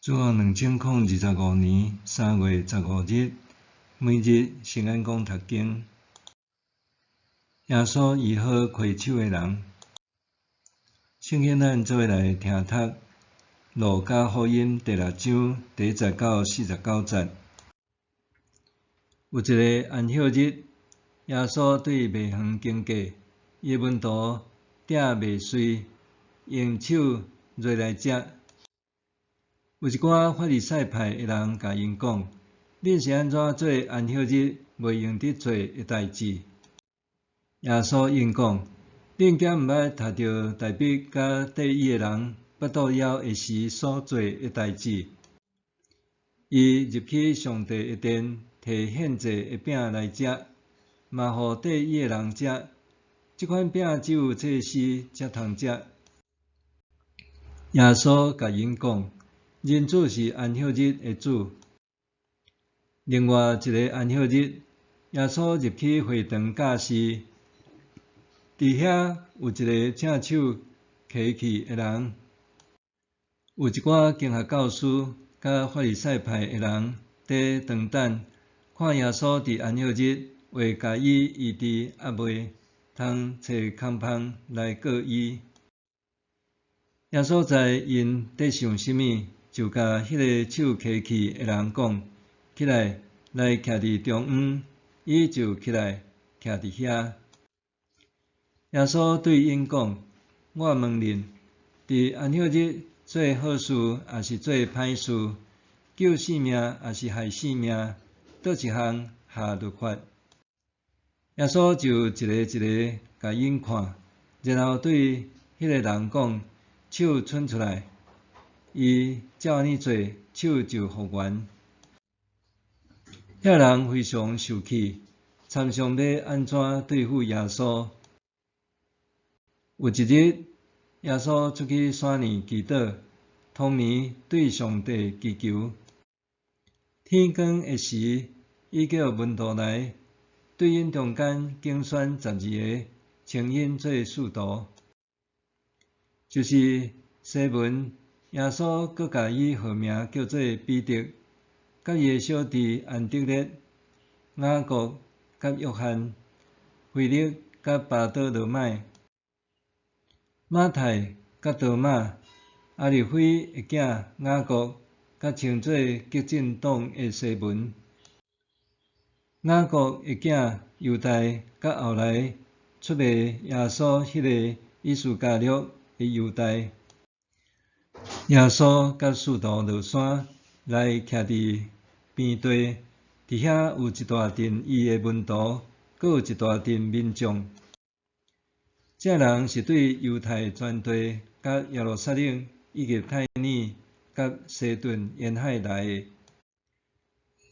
主后2025年3月15日，每日圣安宫读经。耶稣医好跬手的人。圣经咱做伙来听读《路加福音》第6章第10到49节。有一个安息日，耶稣对卖园经过，伊门徒摘麦穗，用手拿来食。有一寡法利赛派的人甲因讲：“恁是安怎做安息日袂用得做的代志？”耶稣应讲：“恁敢毋捌读到大卫甲第一的人腹肚枵的时所做的代志？伊入去上帝的殿，摕献祭的饼来食，嘛互第一的人食。即款饼只有祭司才通食。”耶稣甲因讲：“人子是安息日的主。”另外一个安息日，耶稣入去会堂教示，伫遐有一个正手摕去的人，有一寡经学教师甲法利赛派的人伫长等，看耶稣伫安息日会甲伊医治，还袂通找空芳来告伊。耶稣知因伫想甚物，就甲迄个手摕去的人讲：“起来，来徛伫中央。”伊就起来，徛伫遐。耶稣对因讲：“我问恁，伫安息日做好事，还是做歹事？救性命，还是害性命？倒一项下律法？”耶稣就一个一个甲因看，然后对迄个人讲：“手伸出来。”伊照安尼做，手就复原。遐人非常受气，参详要安怎对付耶稣。有一日，耶稣出去山林祈祷，通暝对上帝祈求。天光的时，伊叫门徒来，对因中间竞选12个，称因做使徒，就是西门。耶稣阁甲伊号名叫做彼得，甲伊的小弟安德烈、雅各甲约翰、腓力甲巴多罗买、马太甲多马、阿里菲的囝雅各，甲称做激进党的西门、雅各的囝犹大，甲后来出卖耶稣迄个伊斯加略的犹大。耶稣甲使徒落山，来徛伫边地，伫遐有一大阵伊的门徒，阁有一大阵民众。这人是对犹太全地、甲耶路撒冷以及泰尼甲西顿沿海来的。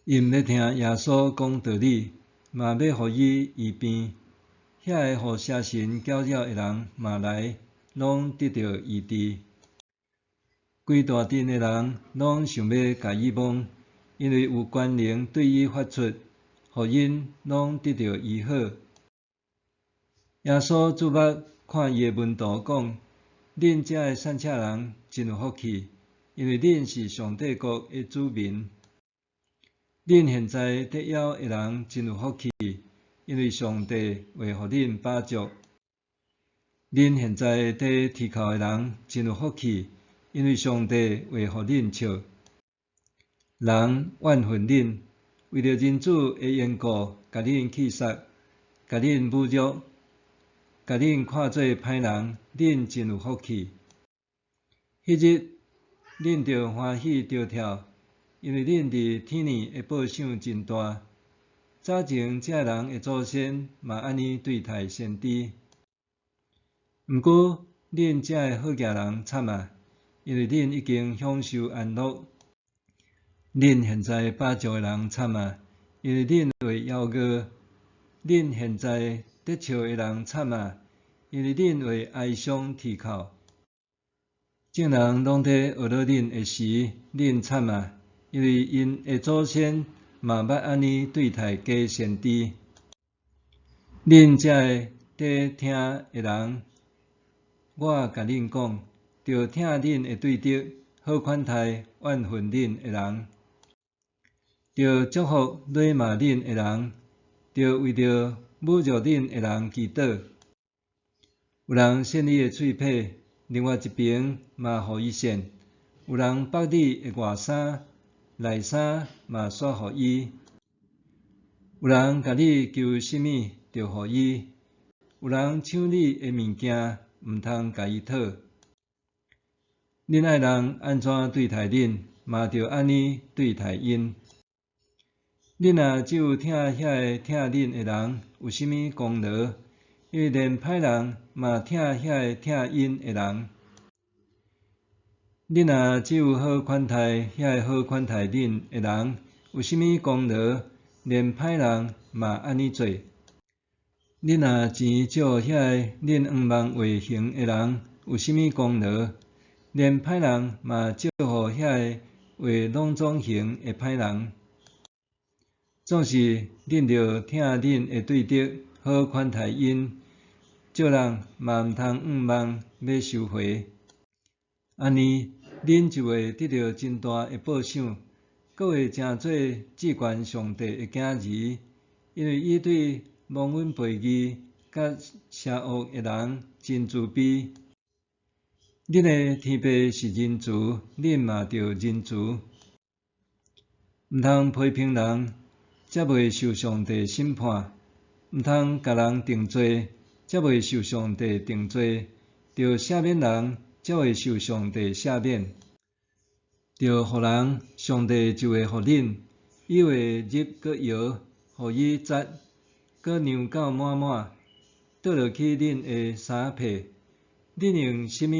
因要听耶稣讲道理，嘛要互伊医病。遐个互邪神搅扰的人嘛来，拢得到医治。规大阵的人拢想要甲伊摸，因为有权能对伊发出，互因拢得到医好。耶稣注目看伊的门徒讲：“恁遮的善车人真有福气，因为恁是上帝国的子民。恁现在得枵的人真有福气，因为上帝会互恁饱足。恁现在得啼哭的人真有福气，因为上帝会互恁笑。人怨恨恁，为着人子的缘故，甲恁气杀，甲恁侮辱，甲恁看做歹人，恁真有福气。迄日，恁着欢喜着跳，因为恁伫天里的报赏真大。早前这人的祖先嘛安尼对待先知。毋过，恁这的好囝人惨啊！因为恁已经享受安乐。恁现在饱足的人惨啊！因为恁会夭餓。恁现在得笑的人惨啊！因为恁会哀伤啼哭。众人拢伫学了恁的时，恁惨啊！因为因的祖先嘛捌安尼对待假先知。恁这伫听的人，我甲恁讲，着听恁的对德，好款待怨恨恁的人，着祝福辱骂恁的人，着为着侮辱恁的人祈祷。有人扇你的喙皮，另外一边嘛互伊扇；有人剥你的外衫，内衫嘛甩互伊；有人甲你求什么，着互伊；有人抢你的物件，毋通甲伊讨。恁爱人安怎对待恁，嘛着安尼对待因。恁若只有疼遐个疼恁的人，有甚物功劳？因为连歹人嘛疼遐个疼因的人。恁若只有好款待遐个好款待恁的人，有甚物功劳？连歹人嘛安尼做。恁若钱借遐个恁愿望为行的人，有甚物功劳？连歹人嘛借互遐个为拢总行的歹人。总是恁着疼恁的对敌，好款待因，借人嘛毋通愿望要收回。安尼，恁就会得到真大的报赏，阁会成做至高上帝的囝儿，因为伊对忘恩背义、甲邪恶的人真慈悲。恁的天父是仁慈，恁嘛着仁慈。毋通批评人，则袂受上帝审判；毋通甲人定罪，则袂受上帝定罪；着赦免人，则会受上帝赦免。着互人，上帝就会互恁；伊会入搁摇，互伊扎，搁酿到满满，倒落去恁的衫被。恁用什么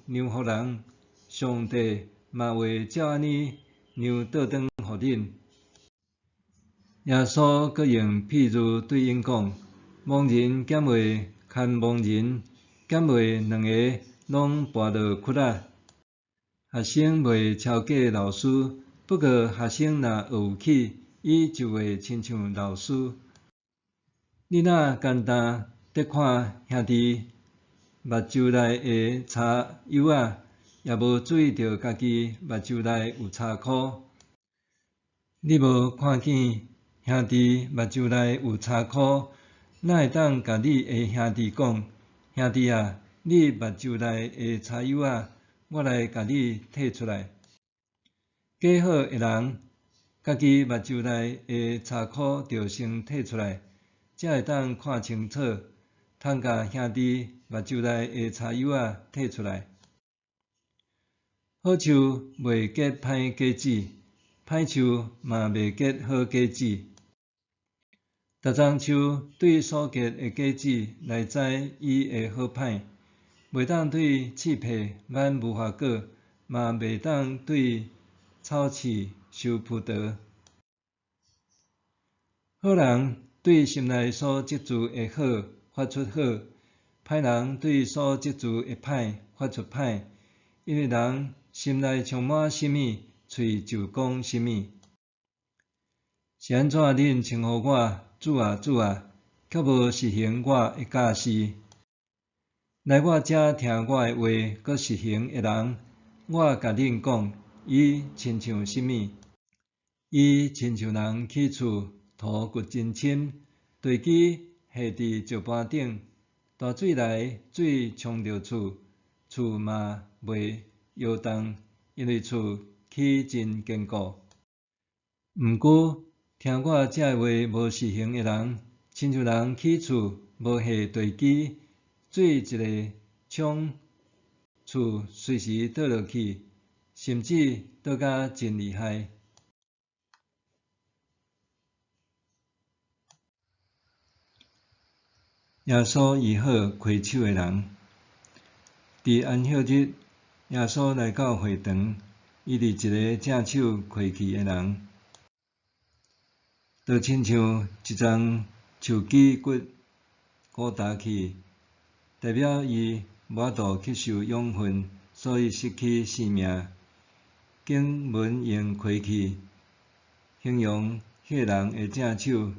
酿互人，上帝嘛会照安尼酿倒转互恁。耶稣阁用譬如对因讲：盲人减袂牵盲人，减袂两个拢跋落窟仔。学生袂超过老师，不过学生若学有起，伊就会亲像老师。你若简单得看兄弟目睭内的柴油仔，也无注意到家己目睭内有柴箍。你无看见兄弟目睭内有柴箍，哪会当甲你的兄弟讲：兄弟啊，你目睭内的柴油仔，我来甲你摕出来。假好的人，家己目睭内的柴箍着先摕出来，才会当看清楚，通甲兄弟目睭内的柴油仔摕出来。好树袂结歹果子，歹树嘛袂结好果子。逐丛树对所结的果子来知伊的好歹，袂当对刺皮挽无花果，嘛袂当对草刺收葡萄。好人对心内所积聚的好发出好，歹人对所积聚的歹发出歹，因为人心内充满什么，喙就讲什么。是安怎恁称呼我主啊主啊，却无实行我的教示？来我遮听我的话，阁实行的人，我甲恁讲，伊亲像什么？伊亲像人起厝，土掘真深，地基下伫石盘顶，大水来，水冲着厝，厝嘛袂摇动，因为厝起真坚固。毋过，听我这话无实行的人，亲像人起厝无下地基，水一个冲，厝随时倒落去，甚至倒甲真厉害。耶稣医好跬手的人。伫安息日，耶稣来到会堂，伊伫一个正手跬去的人，就亲像一丛树枝骨骨打去，代表伊无法度吸收养分，所以失去生命。经文用跬去形容迄个人的正手，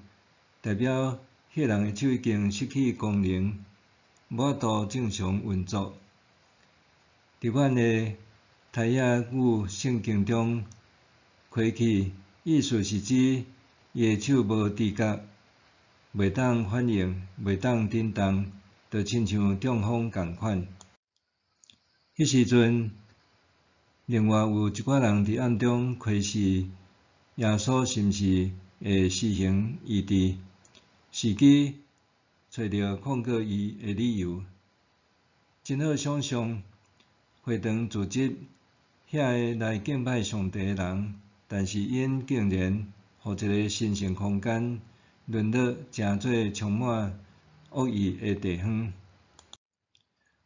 代表迄个人的手已经失去功能，无法度正常运作。伫阮的台雅语圣经中开启，意思是指伊的手无知觉，袂当反应，袂当震动，就亲像中风共款。迄时阵，另外有一寡人伫暗中窥视耶稣是毋是会施行医治，时机找到控告伊的理由。真好想象，会堂组织遐个来敬拜上帝的人，但是因竟然互一个神圣空间沦落成做充满恶意的地方。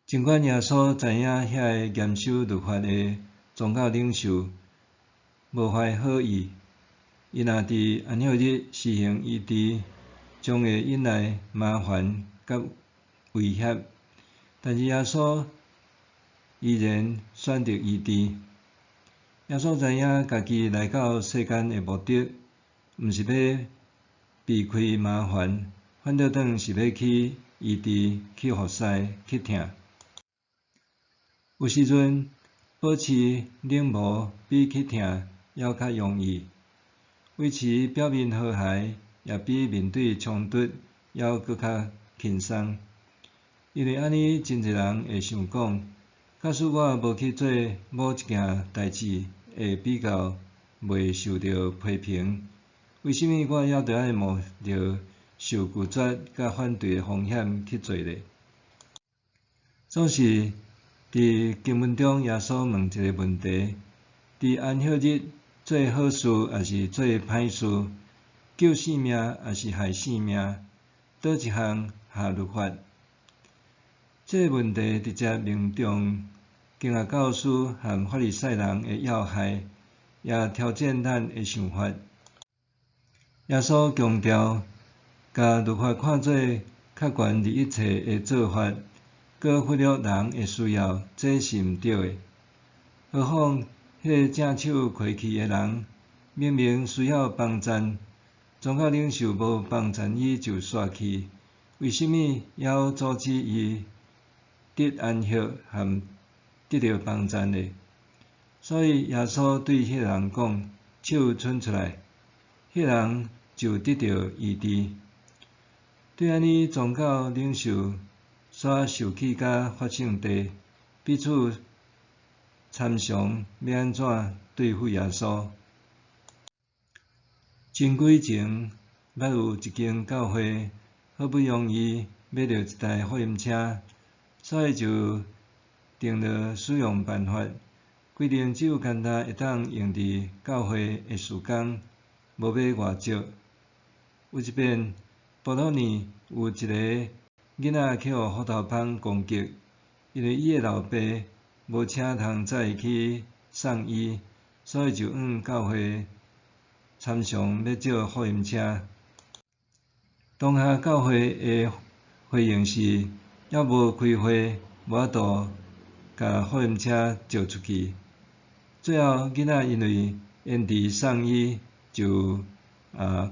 尽管耶稣知影遐个严守律法的宗教领袖无怀好意，伊若伫安息日施行医治，将会引来麻烦甲威胁，但是耶稣依然选择医治。耶稣知影家己来到世间的目的，毋是要避开麻烦，反倒当是要去医治、去服侍、去疼。有时阵，保持冷漠比去疼还较容易，维持表面和谐也比面对冲突还搁较轻松。因为安尼，真侪人会想讲，假使我无去做某一件代志，会比较袂受到批评。为什么我还着爱冒着受拒绝甲反对的风险去做呢？总是伫经文中，耶稣问一个问题：伫安息日做好事，还是做歹事？救性命，还是害性命？倒一项下律法？这个问题直接命中经学教师和法利赛人的要害，也挑战咱的想法。耶稣强调，甲律法看做较悬伫一切的做法，搁忽略人的需要，这是毋对的。何况，迄个正手开气的人，明明需要帮助，宗教领袖无帮助伊就煞去，为什么要阻止伊得安息和得到帮助呢？所以耶稣对迄个人讲：手伸出来，迄个人就得到医治。对安尼宗教领袖煞受气甲发性地，彼此参详要安怎对付耶稣？真几前，捌有一间教会，好不容易买到一台福音车，所以就定了使用办法，规定只有简单会当用伫教会的事工，无买外借。有一遍，部落里有一个囡仔去互虎头蜂攻击，因为伊的老爸无车通载伊去送医，所以就向教会参详要借福音车。当下教会的回应是，还无开会，无法度甲福音车借出去。最后，囡仔因为延迟送医，就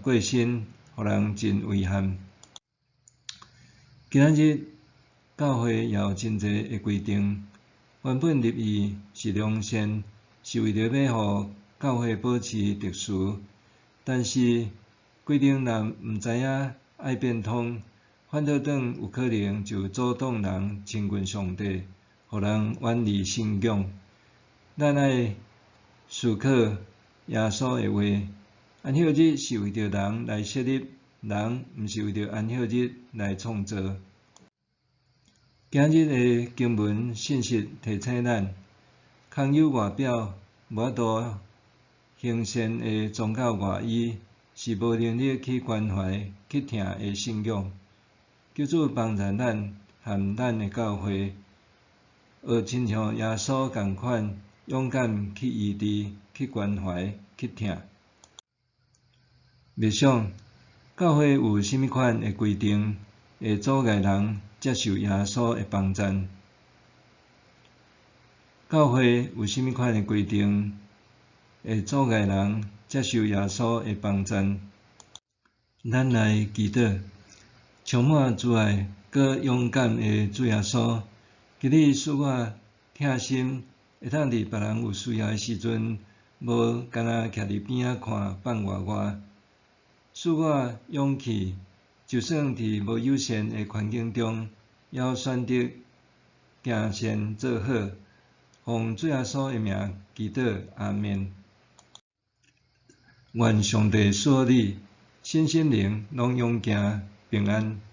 过身，互人真遗憾。今仔日教会也有真侪的规定，原本立意是良善，是为着要互教会保持特殊，但是规定若毋知影爱变通，反倒当有可能就阻挡人亲近上帝，互人远离信仰。咱爱思考耶稣的话，安息日是为着人来设立，人毋是为着安息日来创造。今日的经文信息提醒咱，空有外表无法度行善的宗教外衣，是无能力去关怀、去疼的信仰。求主帮助咱和咱的教会，学亲像耶稣共款，勇敢去医治、去关怀、去疼。默想，教会有甚物款的规定，会阻碍人接受耶稣的帮助？教会有甚物款的规定，会阻碍人接受耶稣的帮助？咱来祈祷，充满慈爱、搁勇敢的主耶稣，求你使我疼心会当伫别人有需要诶时阵，无干若徛伫边仔看放外外，赐我勇气，就算伫无友善诶环境中，也要选择行善做好。奉主耶稣诶名祈祷，阿们。愿上帝赐你身心灵拢勇行平安。